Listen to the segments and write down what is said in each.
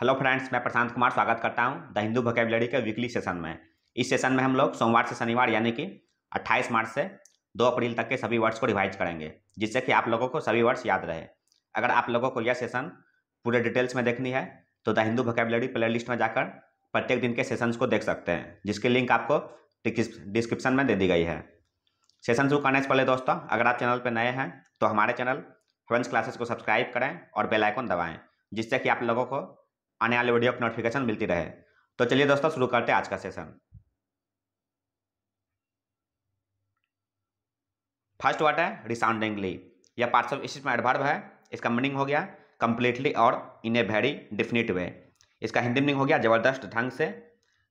Hello friends, मैं प्रशांत कुमार स्वागत करता हूं द हिंदू वोकैबुलरी के वीकली सेशन में। इस सेशन में हम लोग सोमवार से शनिवार यानी कि 28 मार्च से 2 अप्रैल तक के सभी वर्ड्स को रिवाइज करेंगे, जिससे कि आप लोगों को सभी वर्ड्स याद रहे। अगर आप लोगों को यह सेशन पूरे डिटेल्स में देखनी है तो द हिंदू वोकैबुलरी प्लेलिस्ट में जाकर प्रत्येक दिन के सेशंस को देख सकते हैं, जिसकी लिंक आपको डिस्क्रिप्शन में दे दी गई है। सेशन शुरू करने से पहले दोस्तों, अगर आप चैनल पर नए हैं तो हमारे चैनल फ्रेंड्स क्लासेस को सब्सक्राइब करें और बेल आइकन दबाएं, जिससे कि आप लोगों को आने वाले वीडियो की नोटिफिकेशन मिलती रहे। तो चलिए दोस्तों, शुरू करते हैं आज का सेशन। फर्स्ट वर्ड है रिसाउंडिंगली। यह पार्ट्स ऑफ स्पीच में एडवर्ब है। इसका मीनिंग हो गया कंप्लीटली और इन ए वेरी डेफिनिट वे। इसका हिंदी मीनिंग हो गया जबरदस्त ढंग से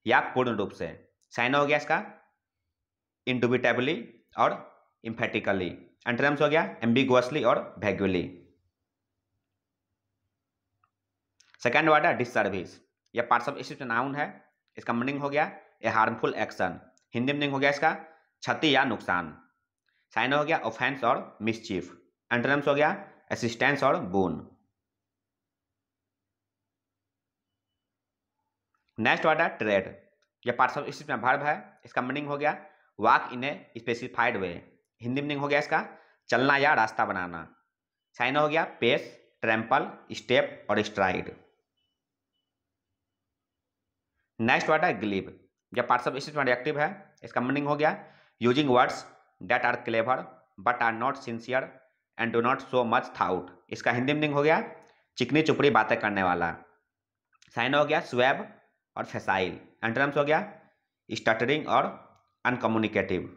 या पूर्ण रूप से। साइन हो गया इसका इंडुबिटेबली और इम्फेटिकली। एंटोनिम्स हो गया एम्बिगुअसली और वैग्युअली। सेकेंड वर्ड है डिससर्विस। यह पार्ट्स ऑफ स्पीच में नाउन है। इसका मीनिंग हो गया ए हार्मफुल एक्शन। हिंदी मीनिंग हो गया इसका क्षति या नुकसान। साइन हो गया ऑफेंस और मिसचीफ। एंटोनिम्स हो गया असिस्टेंस और बोन। नेक्स्ट वर्ड है ट्रेड। यह पार्ट्स ऑफ स्पीच में वर्ब है। इसका मीनिंग हो गया walk in a specified way. Hindi meaning हो गया इसका चलना या रास्ता बनाना। साइन हो गया पेस, ट्रैम्पल, स्टेप और स्ट्राइड। नेक्स्ट वर्ड है ग्लिब। यह पार्ट्स ऑफ स्पीच में एडजेक्टिव है। इसका मीनिंग हो गया using words that are clever but are not sincere and do not show much thought. इसका हिंदी मीनिंग हो गया चिकनी चुपड़ी बातें करने वाला। साइन हो गया स्वेब और फेसाइल। एंटोनिम्स हो गया स्टटरिंग और अनकम्युनिकेटिव।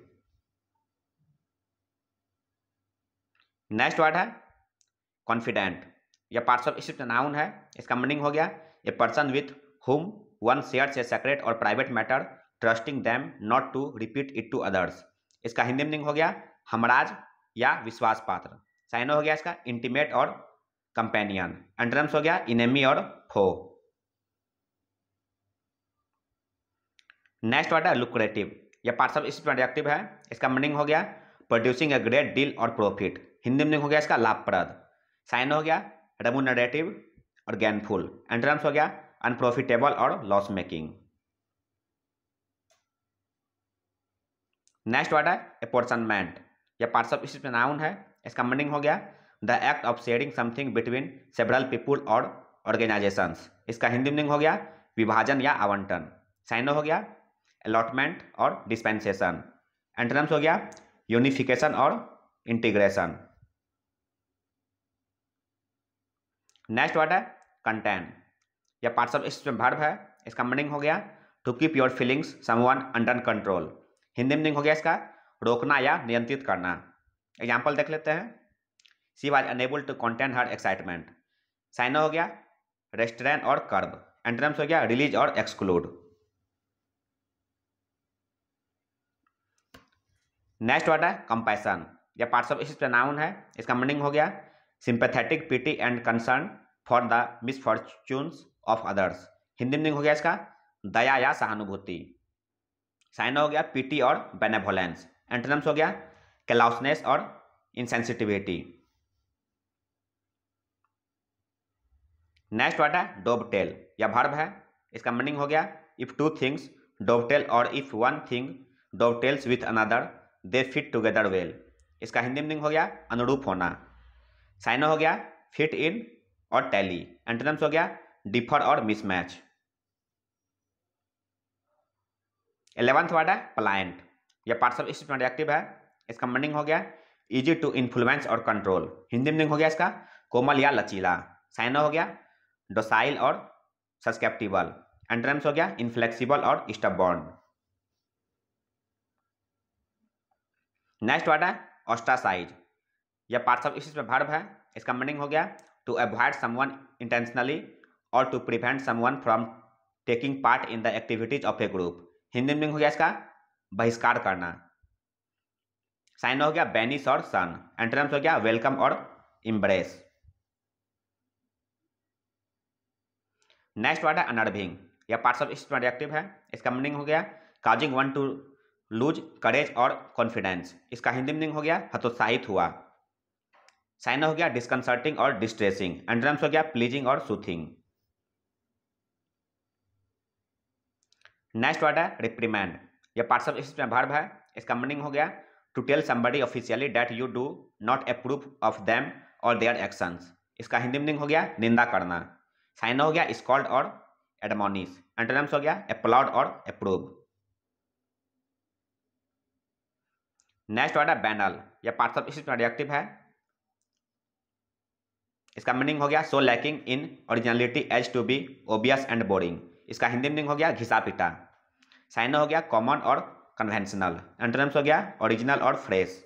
नेक्स्ट वर्ड है कॉन्फिडेंट। यह पार्ट्स ऑफ स्पीच में नाउन है। इसका मीनिंग हो गया a person with whom one shares a secret or private matter, trusting them not to repeat it to others. इसका हिंदी मीनिंग हो गया हमराज या विश्वास पात्र। साइन हो गया इसका इंटीमेट और कंपेनियन। एंटोनिम्स हो गया इनेमी और फो। नेक्स्ट वर्ड है लुक्रेटिव। यह पार्ट्स ऑफ स्पीच में एडजेक्टिव है। इसका मीनिंग हो गया प्रोड्यूसिंग ए ग्रेट डील और प्रॉफिट। हिंदी मीनिंग हो गया इसका लाभप्रद। साइन हो गया रेमुनरेटिव और गेनफुल। एंटोनिम्स हो गया अनप्रॉफिटेबल और लॉस मेकिंग। नेक्स्ट वर्ड है अपॉर्चनमेंट। यह पार्ट्स ऑफ स्पीच में नाउन है। इसका मीनिंग हो गया the act of sharing something between several people और ऑर्गेनाइजेशंस। इसका हिंदी मीनिंग हो गया विभाजन या आवंटन। साइन हो गया अलॉटमेंट और डिस्पेंसेशन। एंटोनिम्स हो गया यूनिफिकेशन और इंटीग्रेशन। नेक्स्ट वर्ड है कंटेन। यह पार्ट्स ऑफ स्पीच में वर्ब है। इसका मीनिंग हो गया to keep your feelings someone under control. Hindi meaning हो गया इसका रोकना या नियंत्रित करना। एग्जाम्पल देख लेते हैं। She was unable to contain her excitement. साइन हो गया रेस्ट्रेन और कर्ब। एंटोनिम्स हो गया रिलीज और एक्सक्लूड। नेक्स्ट वर्ड है कंपैशन। यह पार्ट्स ऑफ स्पीच में नाउन है। इसका मीनिंग हो गया sympathetic pity and concern for the misfortunes of others. Hindi meaning हो गया इसका दया या सहानुभूति। साइन हो गया पीटी और बेनेवोलेंस। एंटोनिम्स हो गया क्लाउसनेस और इनसेंसिटिविटी। नेक्स्ट वर्ड है डोवटेल। यह वर्ब है। इसका मीनिंग हो गया इफ टू थिंग्स डोवटेल और if one thing dovetails with another they fit together well. इसका हिंदी मीनिंग हो गया अनुरूप होना। साइन हो गया फिट इन और टैली। एंटोनिम्स हो गया डिफर और मिसमैच। 11th वर्ड है प्लायंट। यह पार्ट्स ऑफ स्पीच में एडजेक्टिव है। इसका मीनिंग हो गया इजी टू इन्फ्लुएंस और कंट्रोल। हिंदी मीनिंग हो गया इसका कोमल या लचीला। साइन हो गया डोसाइल और सस्केप्टिबल। एंटोनिम्स हो गया इनफ्लेक्सिबल और स्टबॉर्न। नेक्स्ट वर्ड है ऑस्ट्रासाइज। यह पार्ट्स ऑफ स्पीच में वर्ब है। इसका मीनिंग हो गया टू अवॉइड समवन इंटेंशनली और to prevent someone from taking part in the activities of a group. Hindi meaning हो गया इसका बहिष्कार करना। साइन हो गया बैनिश और सन। एंटोनिम्स हो गया वेलकम और इम्ब्रेस। नेक्स्ट वर्ड है अनर्विंग। यह पार्ट्स ऑफ स्पीच में एडजेक्टिव है। इसका मीनिंग हो गया काजिंग वन टू लूज करेज और कॉन्फिडेंस। इसका हिंदी मीनिंग हो गया हतोत्साहित हुआ। साइन हो गया डिस्कंसर्टिंग और डिस्ट्रेसिंग। एंटोनिम्स हो गया प्लीजिंग और सूथिंग। नेक्स्ट वर्ड है रिप्रीमेंड। यह पार्टिसिपल स्पीच में वर्ब है। इसका मीनिंग हो गया to tell somebody officially that you do not approve of them और देयर एक्शंस। इसका हिंदी मीनिंग हो गया निंदा करना। साइन हो गया स्कॉल्ड और एडमोनिश। एंटोनिम्स हो गया अपलॉड और अप्रूव। नेक्स्ट वर्ड है बैनल। यह पार्टिसिपल स्पीच में एडजेक्टिव है। इसका मीनिंग हो गया so lacking in originality as to be obvious and boring. इसका हिंदी मीनिंग हो गया घिसा पिटा। साइन हो गया कॉमन और कन्वेंशनल। एंटोनिम्स हो गया ओरिजिनल और फ्रेश।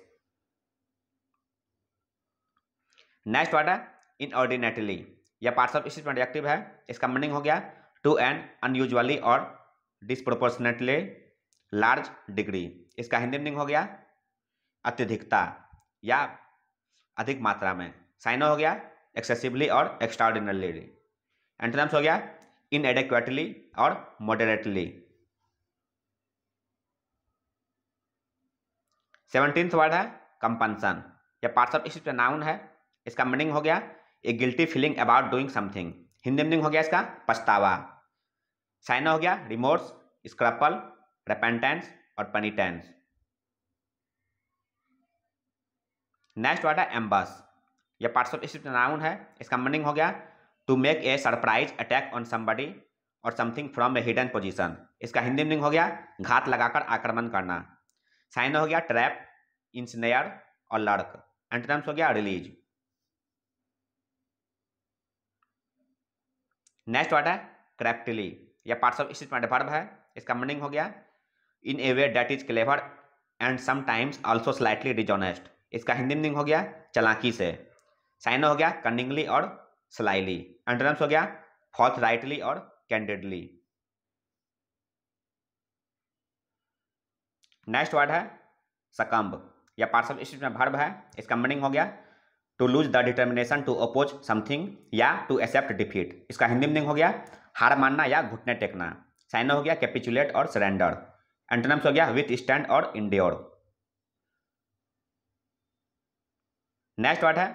नेक्स्ट वर्ड है इनऑर्डिनेटली। यह पार्टिसिपल स्पीच में एडजेक्टिव है। इसका मीनिंग हो गया टू एन अनयूजुअली और डिस्प्रोपोर्शनेटली लार्ज डिग्री। इसका हिंदी मीनिंग हो गया अत्यधिकता या अधिक मात्रा में। साइन हो गया एक्सेसिवली और एक्स्ट्राऑर्डिनरली। एंटोनिम्स हो गया इनएडेक्वेटली और मॉडरेटली। 17th वर्ड है कंपल्सन। यह पार्टिसिपल स्पीच में नाउन है। इसका मीनिंग हो गया a guilty feeling about doing something. Hindi meaning हो गया इसका पछतावा। साइन हो गया रिमोर्स, स्क्रपल, रेपेंटेंस और पेनिटेंस। नेक्स्ट वर्ड है एम्बस। यह पार्टिसिपल स्पीच में नाउन है। इसका मीनिंग हो गया to make a surprise attack on somebody और something from a hidden position. इसका हिंदी मीनिंग हो गया घात लगाकर आक्रमण करना। साइन हो गया ट्रैप, इंस्नेयर और लड़क। एंटोनिम्स हो गया रिलीज। नेक्स्ट वर्ड है क्रेप्टली। यह पार्टिसिपल स्पीच में वर्ब है। इसका मीनिंग हो गया in a way that is clever and sometimes also slightly dishonest. इसका हिंदी मीनिंग हो गया चालाकी से। साइन हो गया कनिंगली और स्लाइली। एंटोनिम्स हो गया फॉल्स राइटली और कैंडिडली। नेक्स्ट वर्ड है सकम्ब। यह पार्टिसिपल स्पीच में वर्ब है। इसका मीनिंग हो गया to lose the determination to oppose something या टू एक्सेप्ट डिफीट। इसका हिंदी मीनिंग हो गया हार मानना या घुटने टेकना। साइन हो गया कैपिचुलेट और सरेंडर। एंटोनिम्स हो गया विथ स्टैंड और इंड्योर। नेक्स्ट वर्ड है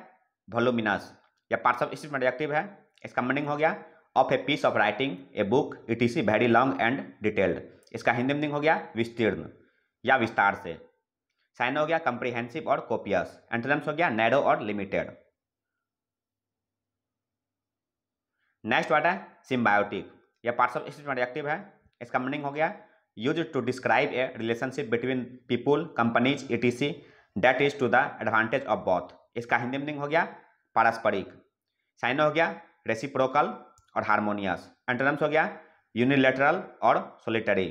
वॉल्यूमिनस। यह पार्टिसिपल स्पीच में एडजेक्टिव है। इसका मीनिंग हो गया of a piece of writing, a book, it is very long and detailed. इसका हिंदी मीनिंग हो गया विस्तीर्ण या विस्तार से। साइन हो गया कंप्रीहेंसिव और कोपियस। एंटोनिम्स हो गया नैरो और लिमिटेड। नेक्स्ट वर्ड है सिम्बायोटिक। यह पार्टिसिपल स्पीच में एडजेक्टिव है। इसका मीनिंग हो गया use to describe a relationship between people, companies, etc that is to the advantage of both. इसका हिंदी मीनिंग हो गया पारस्परिक। साइन हो गया रेसिप्रोकल और हारमोनियस। एंटोनिम्स हो गया यूनिलैटरल और सोलिटरी।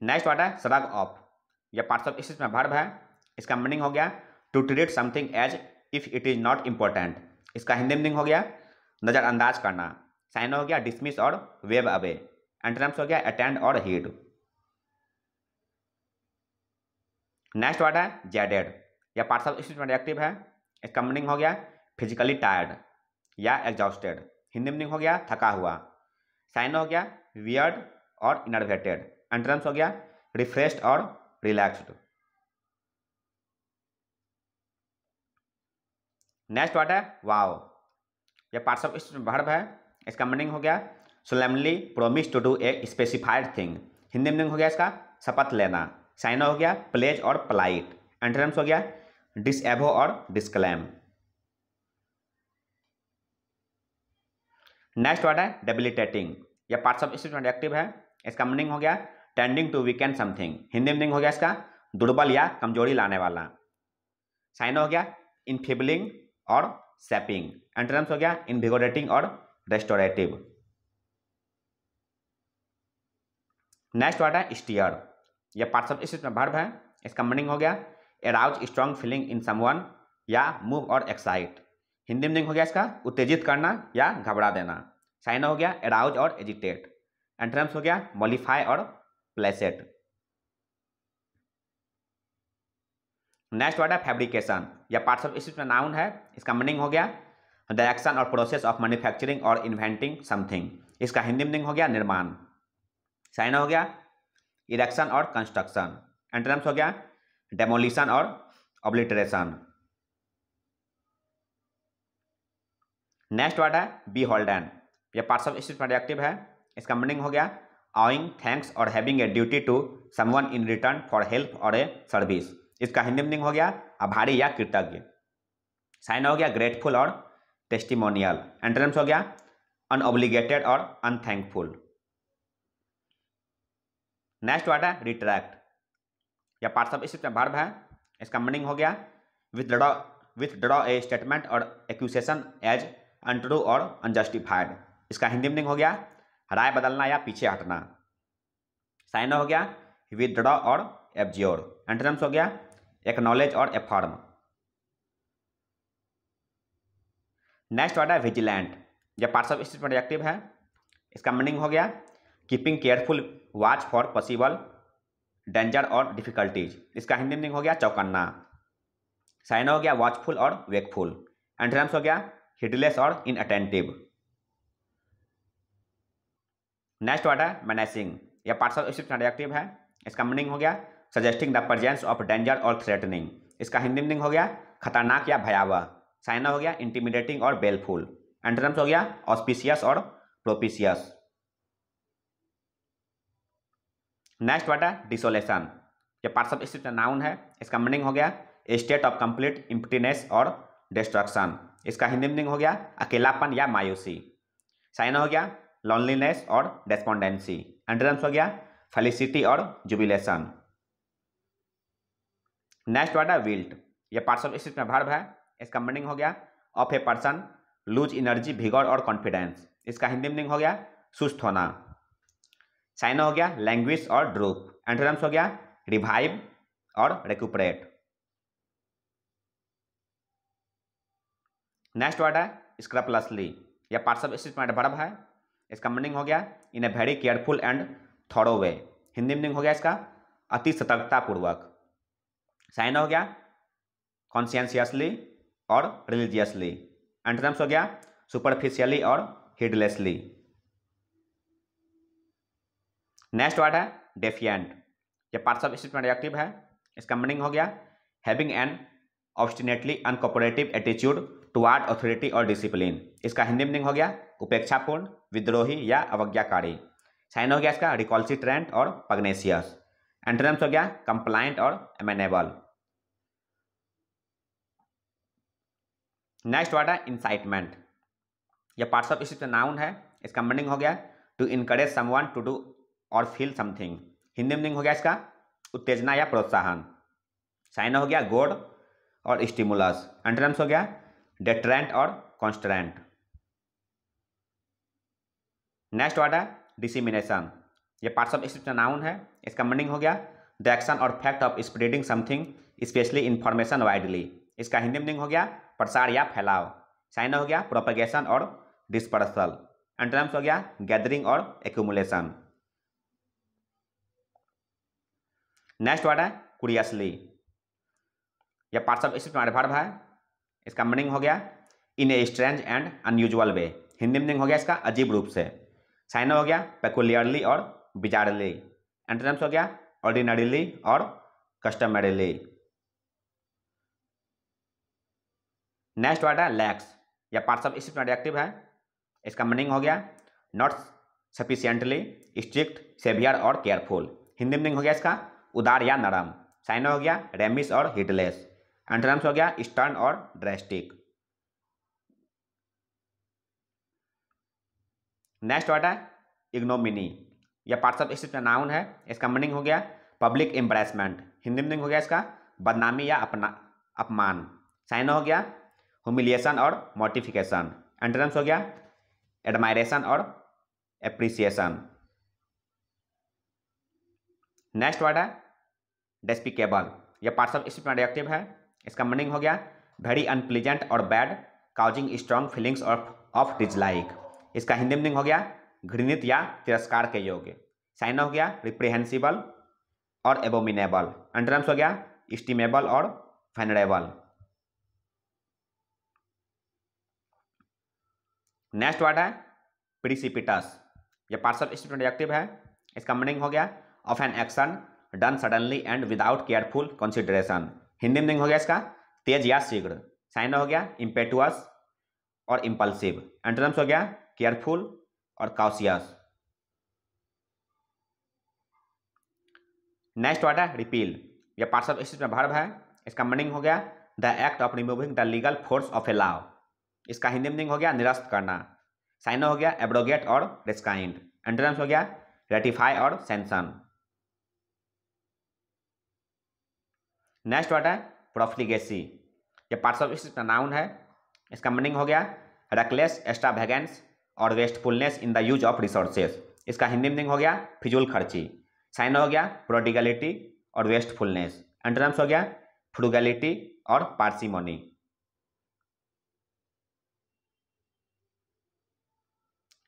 नेक्स्ट वर्ड है श्रग ऑफ। यह पार्टिसिपल स्पीच में वर्ब है। इसका मीनिंग हो गया to treat something as if it is not important. इसका हिंदी मीनिंग हो गया नजरअंदाज करना। साइन हो गया डिसमिस और वेव अवे। एंटोनिम्स हो गया अटेंड और हीड। नेक्स्ट वर्ड है जेडेड। यह पार्टिसिपल स्पीच में एडजेक्टिव है। इसका मीनिंग हो गया फिजिकली टायर्ड या एग्जॉस्टेड। हिंदी मीनिंग हो गया थका हुआ। साइन हो गया वियर्ड और इनर्वेटेड। एंटोनिम्स हो गया रिफ्रेश्ड और रिलैक्स्ड। नेक्स्ट वर्ड है वाव। यह पार्टिसिपल स्पीच में वर्ब है। इसका मीनिंग हो गया solemnly promise to do a specified thing. Hindi meaning हो गया इसका शपथ लेना। साइन हो गया प्लेज और पलाइट। एंटोनिम्स हो गया डिसएबो और डिस्क्लेम। नेक्स्ट वर्ड है डेबिलिटेटिंग। यह पार्टिसिपल स्पीच में एडजेक्टिव है। इसका मीनिंग हो गया tending to weaken something. Hindi meaning हो गया इसका दुर्बल या कमजोरी लाने वाला। साइन हो गया इनफिबलिंग और सैपिंग। एंटोनिम्स हो गया इनविगोरेटिंग और रेस्टोरेटिव। नेक्स्ट वर्ड है स्टीयर। यह पार्टिसिपल स्पीच में वर्ब है। इसका मीनिंग हो गया arouse strong feeling in someone या मूव और एक्साइट। हिंदी मीनिंग हो गया इसका उत्तेजित करना या घबरा देना। साइन हो गया अराउज और एजिटेट। एंटोनिम्स हो गया मॉलिफाई और प्लेसेट। नेक्स्ट वर्ड है फैब्रिकेशन। यह पार्टिसिपल स्पीच में नाउन है। इसका मीनिंग हो गया द एक्शन और प्रोसेस ऑफ मैन्युफैक्चरिंग और इन्वेंटिंग समथिंग। इसका हिंदी मीनिंग हो गया निर्माण। साइन हो गया इरेक्शन और कंस्ट्रक्शन। एंटोनिम्स हो गया डेमोलिशन और ऑब्लिटरेशन। नेक्स्ट वर्ड है बी होल्डन। यह पार्ट्स ऑफ स्पीच में एडजेक्टिव है। इसका मीनिंग हो गया ऑइंग, थैंक्स और having a duty to someone in return for help और ए सर्विस। इसका हिंदी मीनिंग हो गया आभारी या कृतज्ञ। साइन हो गया ग्रेटफुल और टेस्टिमोनियल। एंटोनिम्स हो गया अनऑब्लिगेटेड और अनथैंकफुल। नेक्स्ट वर्ड है रिट्रैक्ट। यह पार्ट्स ऑफ स्पीच में वर्ब है। इसका मीनिंग हो गया विथड्रॉ ए स्टेटमेंट और एक्यूजेशन एज अनट्रू और अनजस्टिफाइड। इसका हिंदी मीनिंग हो गया राय बदलना या पीछे हटना। साइन हो गया विथड्रॉ और एब्ज्योर। एंटोनिम्स हो गया एक्नॉलेज और एफर्म। नेक्स्ट वर्ड है विजिलेंट। यह पार्ट्स ऑफ स्पीच में एडजेक्टिव है। इसका मीनिंग हो गया keeping careful watch for possible danger और डिफिकल्टीज। इसका हिंदी मीनिंग हो गया चौकन्ना। साइन हो गया वॉचफुल और वेकफुल। एंटोनिम्स हो गया हिडलेस और इनअटेंटिव। नेक्स्ट वर्ड है मैनेसिंग। यह पार्ट्स ऑफ स्पीच में एडजेक्टिव है। इसका मीनिंग हो गया suggesting the presence of danger और थ्रेटनिंग। इसका हिंदी मीनिंग हो गया खतरनाक या भयावह। साइन हो गया इंटिमिडेटिंग और बेलफुल। एंटोनिम्स हो गया ऑस्पिशियस और प्रोपिशियस। नेक्स्ट वर्ड है डिसोलेशन। यह पार्ट्स ऑफ स्पीच में नाउन है। इसका मीनिंग हो गया ए स्टेट ऑफ कंप्लीट एम्प्टीनेस और डिस्ट्रक्शन। इसका हिंदी मीनिंग हो गया अकेलापन या मायूसी। साइन हो गया लॉनलीनेस और डेस्पोंडेंसी। एंटोनिम्स हो गया फेलिसिटी और जुबिलेशन। नेक्स्ट वर्ड है विल्ट। यह पार्ट्स ऑफ स्पीच में वर्ब है। इसका मीनिंग हो गया of a person lose energy, vigour और कॉन्फिडेंस। इसका हिंदी मीनिंग हो गया सुस्त होना। साइन हो गया लैंग्वेज और ड्रूप। एंटोनिम्स हो गया रिवाइव और रिक्यूपरेट। नेक्स्ट वर्ड है स्क्रपलसली। यह पार्ट्स ऑफ स्पीच में वर्ब है। इसका मीनिंग हो गया in a very careful and thorough way. Hindi meaning हो गया इसका अति सतर्कता पूर्वक। साइन हो गया कॉन्शियसली और रिलीजियसली। एंटोनिम्स हो गया सुपरफिशियली और हिडलेसली। नेक्स्ट वर्ड है डेफिएंट। यह पार्ट्स ऑफ स्पीच में एडजेक्टिव है। इसका मीनिंग हो गया having an obstinately uncooperative attitude toward authority और डिसिप्लिन। इसका हिंदी मीनिंग हो गया उपेक्षापूर्ण, विद्रोही या अवज्ञाकारी। साइन हो गया इसका रिकॉल्सिट्रेंट और पग्नेशियस। एंटोनिम्स हो गया कंप्लाइंट और एमेनेबल। नेक्स्ट वर्ड है इंसाइटमेंट। यह पार्ट्स ऑफ स्पीच में नाउन है। इसका मीनिंग हो गया to encourage someone to do और फील समथिंग। हिंदी मीनिंग हो गया इसका उत्तेजना या प्रोत्साहन। साइन हो गया गोड और स्टिमुलस। एंटोनिम्स हो गया डेटरेंट और कॉन्स्ट्रेंट। नेक्स्ट वर्ड है डिसिमिनेशन। यह पार्ट्स ऑफ स्पीच में नाउन है। इसका मीनिंग हो गया द एक्शन और fact of spreading something specially information widely. इसका हिंदी मीनिंग हो गया प्रसार या फैलाव। साइन हो गया प्रोपगेशन और डिस्पर्सल। एंटोनिम्स हो गया गैदरिंग और एक्यूमुलेशन। नेक्स्ट वर्ड है कुरियसली। यह पार्ट्स ऑफ स्पीच में वर्ब है। इसका मीनिंग हो गया in a strange and unusual way. Hindi meaning हो गया इसका अजीब रूप से। साइन हो गया पेकुलियरली और बिजारली। एंटोनिम्स हो गया ऑर्डिनरीली और कस्टमरीली। नेक्स्ट वर्ड है लैक्स। यह पार्ट्स ऑफ स्पीच में एडजेक्टिव है। इसका मीनिंग हो गया नॉट सफिशिएंटली स्ट्रिक्ट, सेवियर और केयरफुल। हिंदी मीनिंग हो गया इसका उदार या नरम। साइन हो गया रेमिस और हिटलेस। एंटोनिम्स हो गया स्टर्न और ड्रेस्टिक। नेक्स्ट वर्ड है इग्नोमिनी। यह पार्ट्स ऑफ स्पीच में नाउन है। इसका मीनिंग हो गया पब्लिक एम्बैरेसमेंट। हिंदी मीनिंग हो गया इसका बदनामी या अपमान। साइन हो गया ह्यूमिलिएशन और मॉर्टिफिकेशन। एंटोनिम्स हो गया एडमायरेशन और एप्रिसिएशन। नेक्स्ट वर्ड है डेस्पिकेबल। यह पार्ट्स ऑफ स्पीच में एडजेक्टिव है। इसका मीनिंग हो गया वेरी अनप्लीजेंट और bad, causing strong feelings of dislike. इसका हिंदी मीनिंग हो गया घृणित या तिरस्कार के योग्य। साइन हो गया रिप्रीहेंसिबल और एबोमिनेबल। एंटोनिम्स हो गया एस्टिमेबल और वेनरेबल। नेक्स्ट वर्ड है प्रिसिपिटस। यह पार्ट्स ऑफ स्पीच में एडजेक्टिव है। इसका मीनिंग हो गया of an action done suddenly and without careful consideration. Hindi meaning हो गया इसका तेज या शीघ्र। साइन हो गया इम्पेटुअस और इम्पल्सिव। एंटोनिम्स हो गया केयरफुल और कॉशियस। नेक्स्ट वर्ड है रिपील। यह पार्ट्स ऑफ स्पीच में वर्ब है। इसका मीनिंग हो गया the act of removing the legal force of a law. इसका हिंदी मीनिंग हो गया निरस्त करना। साइनो हो गया एब्रोगेट और रिस्काइंड। एंटोनिम्स हो गया रेटिफाई और सैंक्शन। नेक्स्ट वर्ड है प्रोफ्लिगेसी। यह पार्ट्स ऑफ स्पीच में नाउन है। इसका मीनिंग हो गया रेकलेस, एक्स्ट्रावेगेंस और wastefulness in the use of resources. इसका हिंदी मीनिंग हो गया फिजूल खर्ची। साइन हो गया प्रोडिगलिटी और वेस्टफुलनेस। एंटोनिम्स हो गया फ्रूगैलिटी और पार्सिमोनी।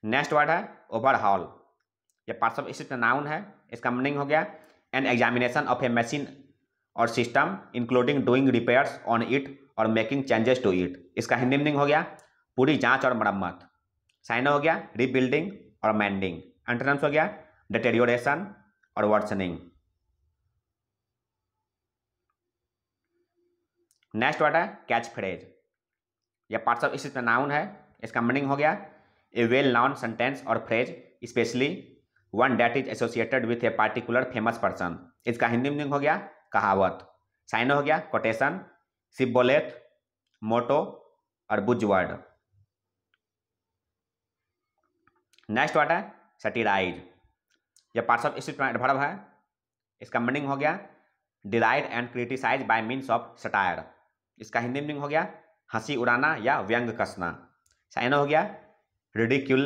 नेक्स्ट वर्ड है ओवरहॉल। यह पार्ट्स ऑफ स्पीच में नाउन है। इसका मीनिंग हो गया an examination of a machine और system including doing repairs on it और मेकिंग चेंजेस टू इट। इसका हिंदी मीनिंग हो गया पूरी जांच और मरम्मत। साइन हो गया रीबिल्डिंग और मैंडिंग। एंटोनिम्स हो गया डिटेरियोरेशन और वर्सनिंग। नेक्स्ट वर्ड है कैच फ्रेज। यह पार्ट्स ऑफ स्पीच में नाउन है। इसका मीनिंग हो गया ए वेल नॉन सेंटेंस और phrase especially one that is associated with a particular famous person. इसका हिंदी मीनिंग हो गया कहावत। साइन हो गया कोटेशन, सिब्बोलेथ, मोटो और बुजवर्ड। नेक्स्ट वर्ड है सैटिराइज। यह पार्ट्स ऑफ स्पीच में वर्ब है। इसका मीनिंग हो गया deride and criticise by means of satire. इसका हिंदी मीनिंग हो गया हंसी उड़ाना या व्यंग कसना। साइन हो गया रिडिक्यूल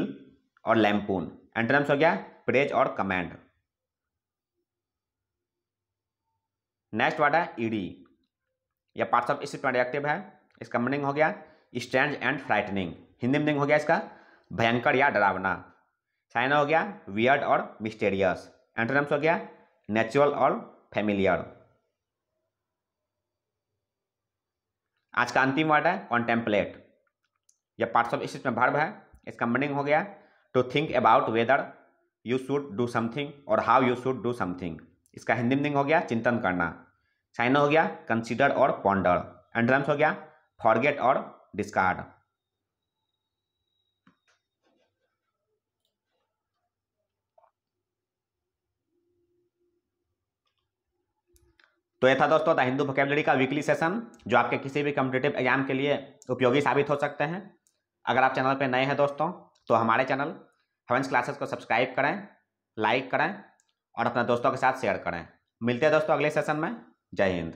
और लैम्पून। एंटोनिम्स हो गया प्रेज और कमेंड। नेक्स्ट वर्ड है ईडी। यह पार्ट्स ऑफ स्पीच में एडजेक्टिव है। इसका मीनिंग हो गया strange and frightening. Hindi meaning हो गया इसका भयंकर या डरावना। साइन हो गया वियर्ड और मिस्टेरियस। एंटोनिम्स हो गया नेचुरल और फेमिलियर। आज का अंतिम वर्ड है कॉन्टेम्पलेट। यह पार्ट्स ऑफ स्पीच में वर्ब है। इसका मीनिंग हो गया to think about whether you should do something और how you should do something. इसका हिंदी मीनिंग हो गया चिंतन करना। साइन हो गया कंसीडर और पॉन्डर। एंटोनिम्स हो गया फॉरगेट और डिस्कार्ड। तो यह था दोस्तों द हिंदू वोकैबुलरी का वीकली सेशन, जो आपके किसी भी कॉम्पिटिटिव एग्जाम के लिए उपयोगी साबित हो सकते हैं। अगर आप चैनल पर नए हैं दोस्तों, तो हमारे चैनल हेवेंस क्लासेस को सब्सक्राइब करें, लाइक करें और अपने दोस्तों के साथ शेयर करें। मिलते हैं दोस्तों अगले सेशन में। जय हिंद।